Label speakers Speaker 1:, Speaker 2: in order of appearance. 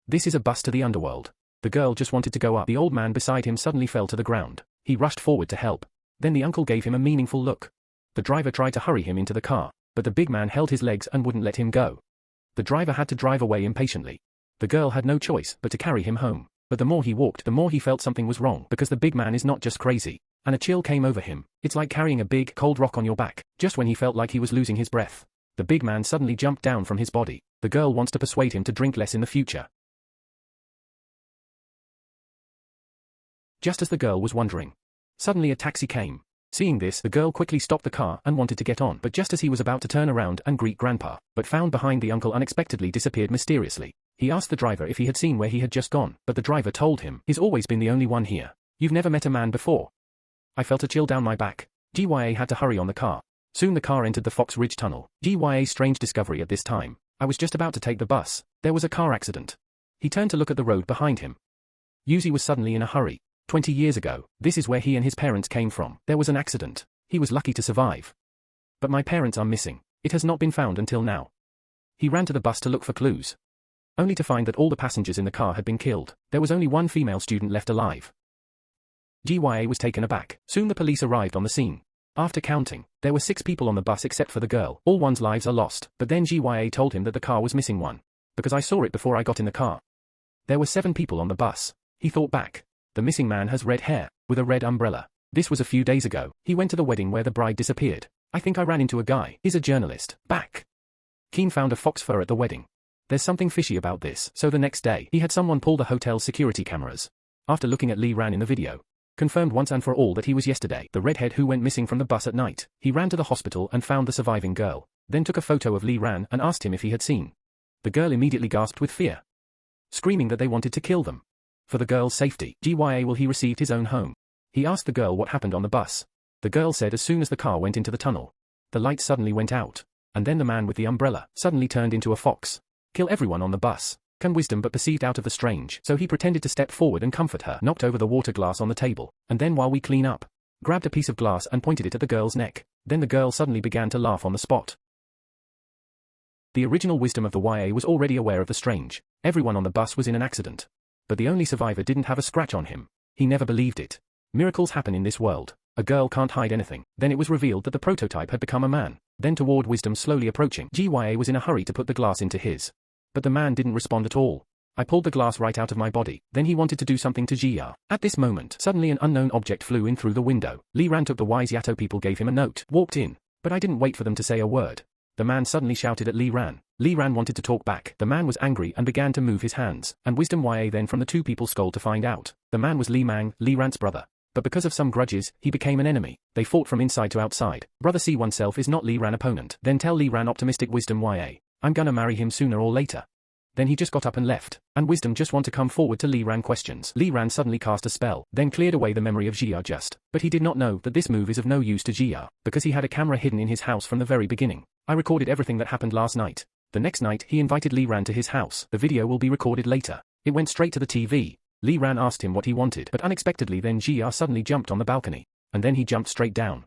Speaker 1: This is a bus to the underworld. The girl just wanted to go up. The old man beside him suddenly fell to the ground. He rushed forward to help. Then the uncle gave him a meaningful look. The driver tried to hurry him into the car, but the big man held his legs and wouldn't let him go. The driver had to drive away impatiently. The girl had no choice but to carry him home. But the more he walked, the more he felt something was wrong, because the big man is not just crazy. And a chill came over him. It's like carrying a big, cold rock on your back. Just when he felt like he was losing his breath, the big man suddenly jumped down from his body. The girl wants to persuade him to drink less in the future. Just as the girl was wondering, suddenly a taxi came. Seeing this, the girl quickly stopped the car and wanted to get on, but just as he was about to turn around and greet Grandpa, but found behind the uncle unexpectedly disappeared mysteriously. He asked the driver if he had seen where he had just gone, but the driver told him, "He's always been the only one here. You've never met a man before." I felt a chill down my back. GYA had to hurry on the car. Soon the car entered the Fox Ridge Tunnel. GYA's strange discovery at this time. I was just about to take the bus. There was a car accident. He turned to look at the road behind him. Yuzi was suddenly in a hurry. 20 years ago, this is where he and his parents came from. There was an accident. He was lucky to survive. But my parents are missing. It has not been found until now. He ran to the bus to look for clues, only to find that all the passengers in the car had been killed. There was only one female student left alive. GYA was taken aback. Soon the police arrived on the scene. After counting, there were 6 people on the bus except for the girl. All one's lives are lost. But then GYA told him that the car was missing one, because I saw it before I got in the car. There were 7 people on the bus. He thought back. The missing man has red hair, with a red umbrella. This was a few days ago. He went to the wedding where the bride disappeared. I think I ran into a guy. He's a journalist. Back. Keen found a fox fur at the wedding. There's something fishy about this. So the next day, he had someone pull the hotel's security cameras. After looking at Lee Ran in the video, confirmed once and for all that he was yesterday the redhead who went missing from the bus at night. He ran to the hospital and found the surviving girl, then took a photo of Lee Ran and asked him if he had seen. The girl immediately gasped with fear, screaming that they wanted to kill them. For the girl's safety, GYA will he received his own home. He asked the girl what happened on the bus. The girl said as soon as the car went into the tunnel, the lights suddenly went out, and then the man with the umbrella suddenly turned into a fox. Kill everyone on the bus. Can wisdom but perceived out of the strange, so he pretended to step forward and comfort her, knocked over the water glass on the table, and then while we clean up, grabbed a piece of glass and pointed it at the girl's neck. Then the girl suddenly began to laugh on the spot. The original wisdom of the YA was already aware of the strange. Everyone on the bus was in an accident. But the only survivor didn't have a scratch on him. He never believed it. Miracles happen in this world. A girl can't hide anything. Then it was revealed that the prototype had become a man. Then toward wisdom slowly approaching, GYA was in a hurry to put the glass into his. But the man didn't respond at all. I pulled the glass right out of my body. Then he wanted to do something to GR. At this moment, suddenly an unknown object flew in through the window. Lee Ran took the wise Yato people, gave him a note, walked in. But I didn't wait for them to say a word. The man suddenly shouted at Lee Ran. Lee Ran wanted to talk back. The man was angry and began to move his hands. And wisdom YA then from the 2 people scold to find out. The man was Lee Mang, Lee Ran's brother. But because of some grudges, he became an enemy. They fought from inside to outside. Brother see oneself is not Lee Ran opponent. Then tell Lee Ran optimistic wisdom YA. I'm gonna marry him sooner or later. Then he just got up and left. And wisdom just want to come forward to Lee Ran questions. Lee Ran suddenly cast a spell, then cleared away the memory of GR just. But he did not know that this move is of no use to GR, because he had a camera hidden in his house from the very beginning. I recorded everything that happened last night. The next night he invited Lee Ran to his house. The video will be recorded later. It went straight to the TV. Lee Ran asked him what he wanted, but unexpectedly then GR suddenly jumped on the balcony. And then he jumped straight down.